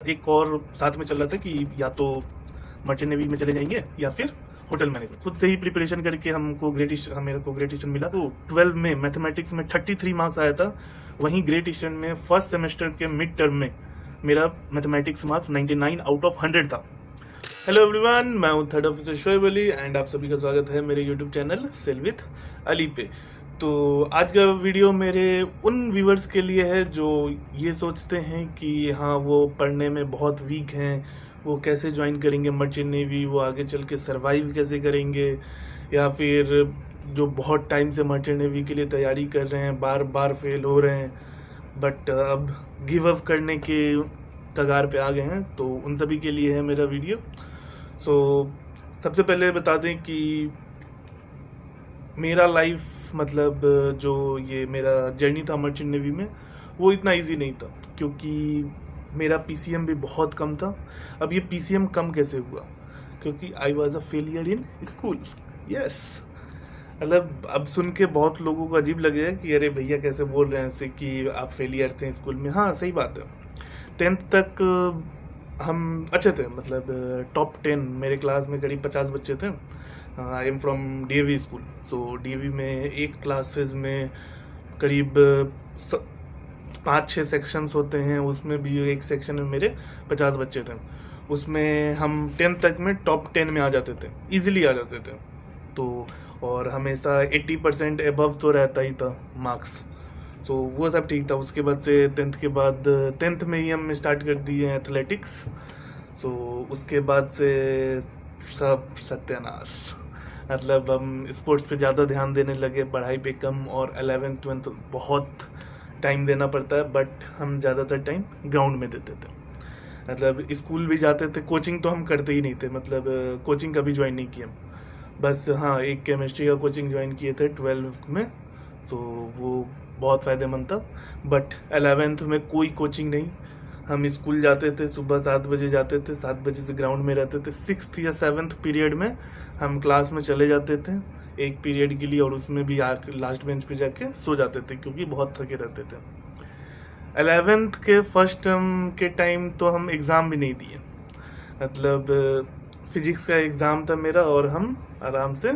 एक और साथ में चल रहा था कि या तो मर्चेंट नेवी में चले जाएंगे या फिर होटल मैनेजमेंट। खुद से ही प्रिपरेशन करके मेरे को ग्रेट ईस्टर्न मिला। तो 12 में मैथमेटिक्स में 33 मार्क्स आया था। वहीं ग्रेट ईस्टर्न में फर्स्ट सेमेस्टर के मिड टर्म में मेरा मैथमेटिक्स मार्क्स 99 आउट ऑफ 100 था। हेलो एवरीवन, मैं हूं third officer Shoaib Ali and आप सभी का स्वागत है मेरे YouTube channel sail with Ali पे। तो आज का वीडियो मेरे उन व्यूवर्स के लिए है जो ये सोचते हैं कि हाँ वो पढ़ने में बहुत वीक हैं, वो कैसे ज्वाइन करेंगे मर्चेंट नेवी, वो आगे चल के सर्वाइव कैसे करेंगे, या फिर जो बहुत टाइम से मर्चेंट नेवी के लिए तैयारी कर रहे हैं, बार बार फेल हो रहे हैं बट अब गिव अप करने के कगार पे आ गए हैं। तो उन सभी के लिए है मेरा वीडियो। सबसे पहले बता दें कि मेरा लाइफ मतलब जो ये मेरा जर्नी था मर्चेंट नेवी में वो इतना इजी नहीं था, क्योंकि मेरा पीसीएम भी बहुत कम था। अब ये पीसीएम कम कैसे हुआ? क्योंकि I was a failure in school. Yes, मतलब अब सुन के बहुत लोगों को अजीब लगेगा कि अरे भैया कैसे बोल रहे हैं ऐसे कि आप फेलियर थे स्कूल में। हाँ सही बात है, 10th तक हम अच्छे थे, मतलब टॉप 10 मेरे क्लास में करीब 50 बच्चे थे। I am from DAV school. So DAV में एक क्लासेस में करीब 5-6 सेक्शंस होते हैं, उसमें भी एक सेक्शन में मेरे 50 बच्चे थे। उसमें हम 10th तक में टॉप 10 में आ जाते थे, इजीली आ जाते थे। तो और हमेशा 80% एबव तो रहता ही था मार्क्स। तो वो सब ठीक था। उसके बाद से 10th में ही हम स्टार्ट कर दिए एथलेटिक्स। सो उसके बाद से सब सत्यानाश, मतलब हम स्पोर्ट्स पे ज़्यादा ध्यान देने लगे, पढ़ाई पे कम। और 11th 12th बहुत टाइम देना पड़ता है बट हम ज़्यादातर टाइम ग्राउंड में देते थे। मतलब स्कूल भी जाते थे, कोचिंग तो हम करते ही नहीं थे, मतलब कोचिंग कभी ज्वाइन नहीं किया। बस हाँ, एक केमिस्ट्री का कोचिंग ज्वाइन किए थे 12th में, तो वो बहुत फ़ायदेमंद था। बट 11th में कोई कोचिंग नहीं, हम स्कूल जाते थे, सुबह 7 बजे जाते थे, 7 बजे से ग्राउंड में रहते थे। 6th या 7th पीरियड में हम क्लास में चले जाते थे एक पीरियड के लिए, और उसमें भी आकर लास्ट बेंच पे जाके सो जाते थे क्योंकि बहुत थके रहते थे। 11th के फर्स्ट टर्म के टाइम तो हम एग्ज़ाम भी नहीं दिए, मतलब फिजिक्स का एग्ज़ाम था मेरा और हम आराम से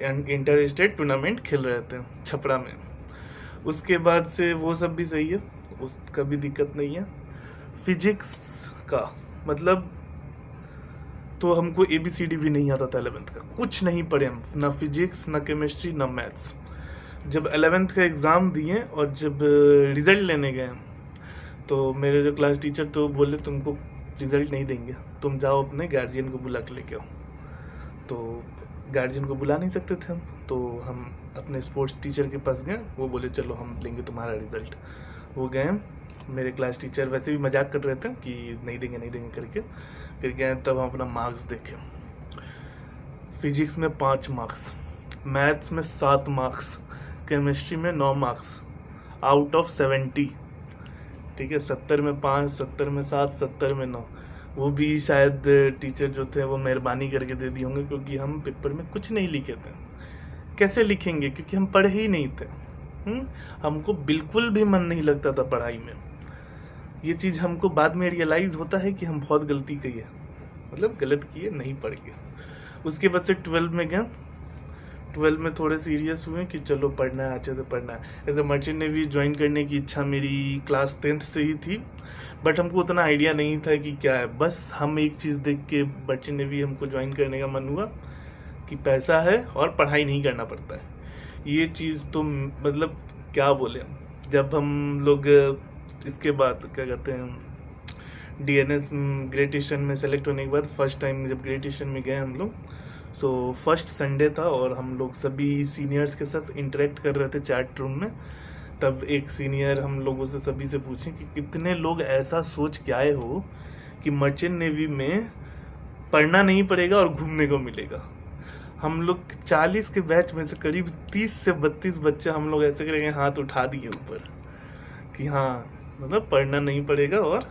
इंटर स्टेट टूर्नामेंट खेल रहे थे छपरा में। उसके बाद से वो सब भी सही है, उसका भी दिक्कत नहीं है। फिजिक्स का मतलब तो हमको ABCD भी नहीं आता था 11th का, कुछ नहीं पढ़े हम, ना फिजिक्स ना केमिस्ट्री ना मैथ्स। जब 11th का एग्ज़ाम दिए और जब रिज़ल्ट लेने गए तो मेरे जो क्लास टीचर तो बोले तुमको रिज़ल्ट नहीं देंगे, तुम जाओ अपने गार्जियन को बुला के लेके आओ। तो गार्जियन को बुला नहीं सकते थे हम, तो हम अपने स्पोर्ट्स टीचर के पास गए। वो बोले चलो हम लेंगे तुम्हारा रिज़ल्ट। वो गए, मेरे क्लास टीचर वैसे भी मजाक कर रहे थे कि नहीं देंगे करके। फिर गए, तब हम अपना मार्क्स देखे। फिजिक्स में 5 मार्क्स, मैथ्स में 7 मार्क्स, केमिस्ट्री में 9 मार्क्स आउट ऑफ 70। ठीक है, 70 में 5, 70 में 7, 70 में 9। वो भी शायद टीचर जो थे वो मेहरबानी करके दे दिए होंगे, क्योंकि हम पेपर में कुछ नहीं लिखे थे। कैसे लिखेंगे, क्योंकि हम पढ़े ही नहीं थे। हमको बिल्कुल भी मन नहीं लगता था पढ़ाई में। ये चीज़ हमको बाद में रियलाइज़ होता है कि हम बहुत गलती की है, मतलब गलत किए, नहीं पढ़ गए। उसके बाद से 12 में गए। 12 में थोड़े सीरियस हुए कि चलो पढ़ना है, अच्छे से पढ़ना है। ऐसे मर्चेंट नेवी ज्वाइन करने की इच्छा मेरी क्लास 10th से ही थी, बट हमको उतना आइडिया नहीं था कि क्या है। बस हम एक चीज़ देख के मर्चेंट नेवी हमको ज्वाइन करने का मन हुआ कि पैसा है और पढ़ाई नहीं करना पड़ता है। ये चीज़ तो मतलब क्या बोले, जब हम लोग इसके बाद क्या कहते हैं DNS ग्रेट ईस्टर्न में सेलेक्ट होने के बाद फर्स्ट टाइम जब ग्रेट ईस्टर्न में गए हम लोग, सो फर्स्ट संडे था और हम लोग सभी सीनियर्स के साथ इंटरेक्ट कर रहे थे चैट रूम में। तब एक सीनियर हम लोगों से सभी से पूछे कि कितने लोग ऐसा सोच के आए हो कि मर्चेंट नेवी में पढ़ना नहीं पड़ेगा और घूमने को मिलेगा। हम लोग 40 के बैच में से करीब 30 से 32 बच्चे हम लोग ऐसे करेंगे, हाथ उठा दिए ऊपर कि हाँ मतलब पढ़ना नहीं पड़ेगा और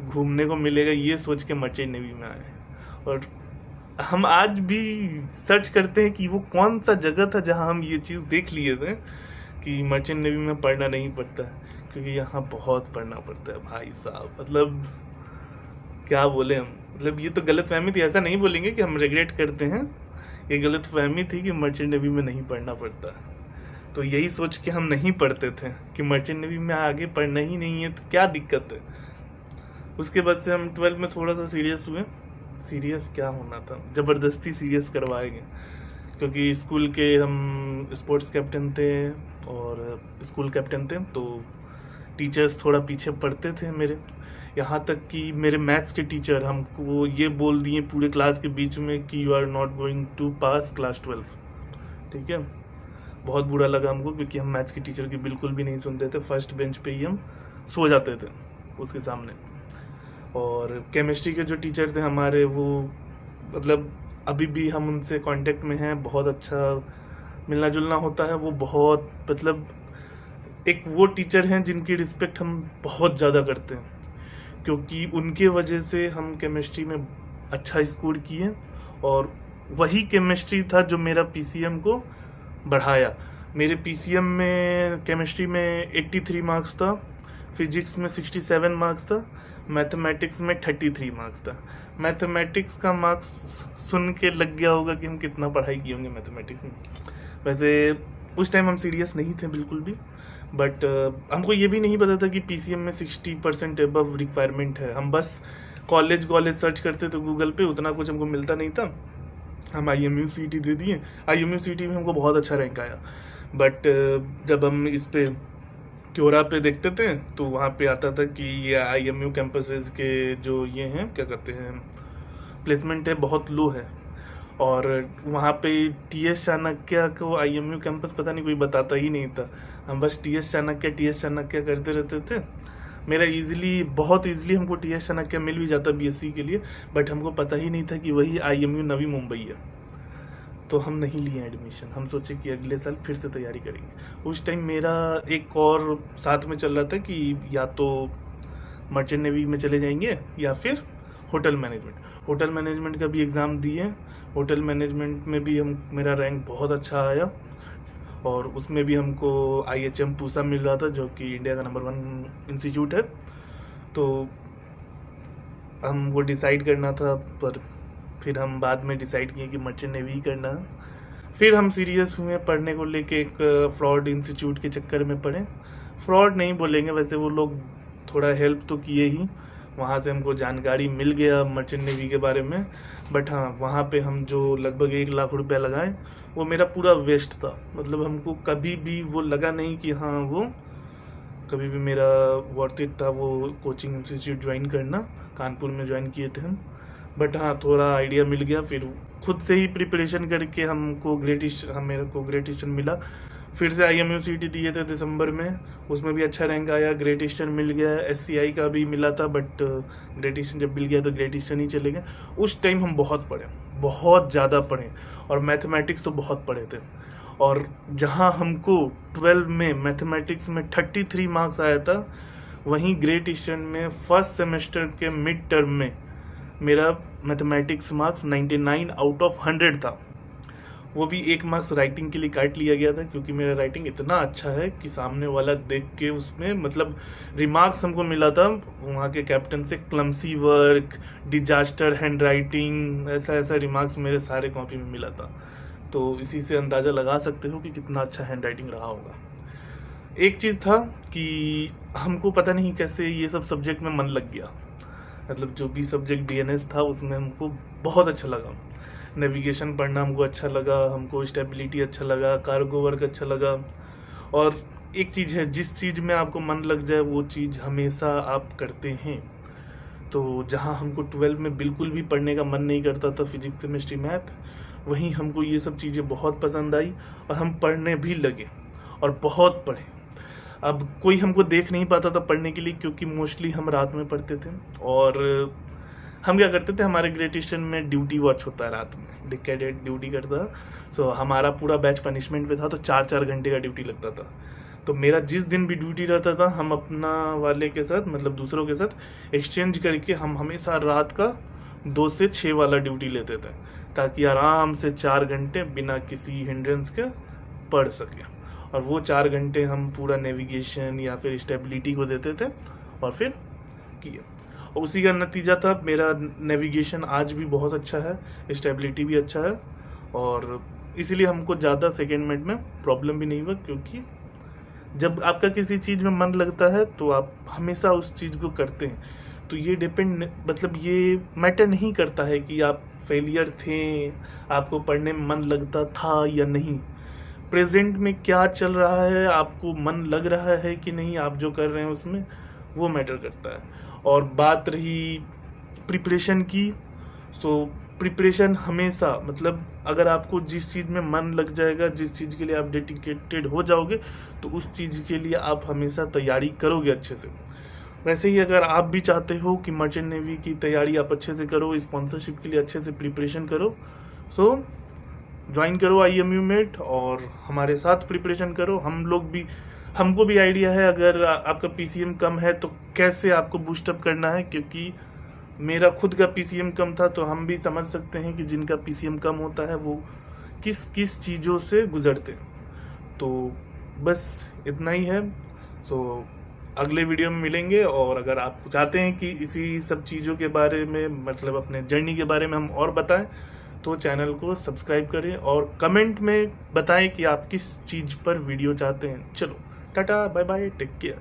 घूमने को मिलेगा, ये सोच के मर्चेंट नेवी में आए। और हम आज भी सर्च करते हैं कि वो कौन सा जगह था जहां हम ये चीज़ देख लिए थे कि मर्चेंट नेवी में पढ़ना नहीं पड़ता है, क्योंकि यहाँ बहुत पढ़ना पड़ता है भाई साहब। मतलब क्या बोले हम, मतलब ये तो गलत फहमी थी, ऐसा नहीं बोलेंगे कि हम रिग्रेट करते हैं, ये गलत फहमी थी कि मर्चेंट नेवी में नहीं पढ़ना पड़ता। तो यही सोच के हम नहीं पढ़ते थे कि मर्चेंट नेवी में आगे पढ़ना ही नहीं है तो क्या दिक्कत है। उसके बाद से हम 12th में थोड़ा सा सीरियस हुए। सीरियस क्या होना था, ज़बरदस्ती सीरियस करवाए गए, क्योंकि स्कूल के हम स्पोर्ट्स कैप्टन थे और स्कूल कैप्टन थे, तो टीचर्स थोड़ा पीछे पड़ते थे मेरे। यहाँ तक कि मेरे मैथ्स के टीचर हमको ये बोल दिए पूरे क्लास के बीच में कि you are not going to pass class 12। ठीक है, बहुत बुरा लगा हमको, क्योंकि हम मैथ्स के टीचर की बिल्कुल भी नहीं सुनते थे। फर्स्ट बेंच पे ही हम सो जाते थे उसके सामने। और केमिस्ट्री के जो टीचर थे हमारे, वो मतलब अभी भी हम उनसे कांटेक्ट में हैं, बहुत अच्छा मिलना जुलना होता है। वो बहुत मतलब एक वो टीचर हैं जिनकी रिस्पेक्ट हम बहुत ज़्यादा करते हैं, क्योंकि उनके वजह से हम केमिस्ट्री में अच्छा स्कोर किए, और वही केमिस्ट्री था जो मेरा पीसीएम को बढ़ाया। मेरे पीसीएम में केमिस्ट्री में 83 मार्क्स था, फिजिक्स में 67 मार्क्स था, मैथमेटिक्स में 33 मार्क्स था। मैथमेटिक्स का मार्क्स सुन के लग गया होगा कि हम कितना पढ़ाई किए होंगे मैथमेटिक्स में। वैसे उस टाइम हम सीरियस नहीं थे बिल्कुल भी, बट हमको ये भी नहीं पता था कि पीसीएम में 60% अबव रिक्वायरमेंट है। हम बस कॉलेज सर्च करते थे गूगल पे, उतना कुछ हमको मिलता नहीं था। हम IMU CET दे दिए, IMU CET में हमको बहुत अच्छा रैंक आया, बट जब हम इस पे क्योरा पे देखते थे तो वहाँ पे आता था कि ये IMU कैंपसेस के जो ये हैं क्या कहते हैं प्लेसमेंट है बहुत लो है। और वहाँ पे TS चाणक्य को IMU कैंपस पता नहीं कोई बताता ही नहीं था। हम बस TS चाणक्य करते रहते थे। मेरा बहुत ईजिली हमको TS चाणक्य मिल भी जाता BSc के लिए, बट हमको पता ही नहीं था कि वही IMU नवी मुंबई है। तो हम नहीं लिए एडमिशन, हम सोचे कि अगले साल फिर से तैयारी करेंगे। उस टाइम मेरा एक और साथ में चल रहा था कि या तो मर्चेंट नेवी में चले जाएंगे या फिर होटल मैनेजमेंट का भी एग्ज़ाम दिए। होटल मैनेजमेंट में भी मेरा रैंक बहुत अच्छा आया, और उसमें भी हमको IHM पूसा मिल रहा था, जो कि इंडिया का नंबर 1 इंस्टीट्यूट है। तो हमको डिसाइड करना था, पर फिर हम बाद में डिसाइड किए कि मर्चेंट नेवी ही करना है। फिर हम सीरियस हुए पढ़ने को लेके, एक फ्रॉड इंस्टीट्यूट के चक्कर में पड़े। फ्रॉड नहीं बोलेंगे, वैसे वो लोग थोड़ा हेल्प तो किए ही, वहाँ से हमको जानकारी मिल गया मर्चेंट नेवी के बारे में। बट हाँ, वहाँ पे हम जो लगभग 1 लाख रुपया लगाए, वो मेरा पूरा वेस्ट था। मतलब हमको कभी भी वो लगा नहीं कि हाँ वो कभी भी मेरा वर्थ इट था वो कोचिंग इंस्टीट्यूट ज्वाइन करना। कानपुर में ज्वाइन किए थे हम, बट हाँ थोड़ा आइडिया मिल गया। फिर खुद से ही प्रिपरेशन करके मेरे को ग्रेट ईस्टर्न मिला। फिर से IMU CET दिए थे दिसंबर में, उसमें भी अच्छा रैंक आया, ग्रेट ईस्टर्न मिल गया। SCI का भी मिला था, बट ग्रेट ईस्टर्न जब मिल गया तो ग्रेट ईस्टर्न ही चले गए। उस टाइम हम बहुत पढ़े, बहुत ज़्यादा पढ़े, और मैथमेटिक्स तो बहुत पढ़े थे। और जहाँ हमको 12 में मैथमेटिक्स में 33 मार्क्स आया था, वहीं ग्रेट ईस्टर्न में फर्स्ट सेमेस्टर के मिड टर्म में मेरा मैथमेटिक्स मार्क्स 99 आउट ऑफ 100 था। वो भी 1 मार्क्स राइटिंग के लिए काट लिया गया था, क्योंकि मेरा राइटिंग इतना अच्छा है कि सामने वाला देख के उसमें मतलब रिमार्क्स हमको मिला था वहाँ के कैप्टन से, clumsy work, disaster hand writing, ऐसा रिमार्क्स मेरे सारे कॉपी में मिला था। तो इसी से अंदाज़ा लगा सकते हो कि कितना अच्छा हैंड राइटिंग रहा होगा। एक चीज़ था कि हमको पता नहीं कैसे ये सब सब्जेक्ट में मन लग गया। मतलब जो भी सब्जेक्ट DNS था उसमें हमको बहुत अच्छा लगा। नेविगेशन पढ़ना हमको अच्छा लगा, हमको स्टेबिलिटी अच्छा लगा, कार्गो वर्क अच्छा लगा। और एक चीज़ है, जिस चीज़ में आपको मन लग जाए वो चीज़ हमेशा आप करते हैं। तो जहाँ हमको 12 में बिल्कुल भी पढ़ने का मन नहीं करता था, फिजिक्स केमिस्ट्री मैथ, वहीं हमको ये सब चीज़ें बहुत पसंद आई और हम पढ़ने भी लगे और बहुत पढ़े। अब कोई हमको देख नहीं पाता था पढ़ने के लिए, क्योंकि मोस्टली हम रात में पढ़ते थे। और हम क्या करते थे, हमारे ग्रेट ईस्टर्न में ड्यूटी वॉच होता है रात में, कैडेट ड्यूटी करता। सो हमारा पूरा बैच पनिशमेंट पे था, तो 4-4 घंटे का ड्यूटी लगता था। तो मेरा जिस दिन भी ड्यूटी रहता था, हम अपना वाले के साथ मतलब दूसरों के साथ एक्सचेंज करके हम हमेशा रात का 2 से 6 वाला ड्यूटी लेते थे, ताकि आराम से 4 घंटे बिना किसी हिंड्रेंस के पढ़ सके। और वो 4 घंटे हम पूरा नेविगेशन या फिर स्टेबिलिटी को देते थे और फिर किए। और उसी का नतीजा था मेरा नेविगेशन आज भी बहुत अच्छा है, स्टेबिलिटी भी अच्छा है, और इसीलिए हमको ज़्यादा सेकेंड मिनट में प्रॉब्लम भी नहीं हुआ, क्योंकि जब आपका किसी चीज़ में मन लगता है तो आप हमेशा उस चीज़ को करते हैं। तो ये डिपेंड, मतलब ये मैटर नहीं करता है कि आप फेलियर थे, आपको पढ़ने में मन लगता था या नहीं। प्रेजेंट में क्या चल रहा है, आपको मन लग रहा है कि नहीं, आप जो कर रहे हैं उसमें, वो मैटर करता है। और बात रही प्रिपरेशन की, सो प्रिपरेशन हमेशा, मतलब अगर आपको जिस चीज़ में मन लग जाएगा, जिस चीज़ के लिए आप डेडिकेटेड हो जाओगे, तो उस चीज़ के लिए आप हमेशा तैयारी करोगे अच्छे से। वैसे ही अगर आप भी चाहते हो कि मर्चेंट नेवी की तैयारी आप अच्छे से करो, स्पॉन्सरशिप के लिए अच्छे से प्रिपरेशन करो, सो ज्वाइन करो IMU मेट और हमारे साथ प्रिपरेशन करो। हमको भी आइडिया है, अगर आपका PCM कम है तो कैसे आपको बूस्टअप करना है, क्योंकि मेरा खुद का PCM कम था, तो हम भी समझ सकते हैं कि जिनका PCM कम होता है वो किस किस चीज़ों से गुजरते हैं। तो बस इतना ही है। सो अगले वीडियो में मिलेंगे, और अगर आप चाहते हैं कि इसी सब चीज़ों के बारे में, मतलब अपने जर्नी के बारे में हम और बताएं, तो चैनल को सब्सक्राइब करें और कमेंट में बताएं कि आप किस चीज़ पर वीडियो चाहते हैं। चलो tata, bye bye, take care.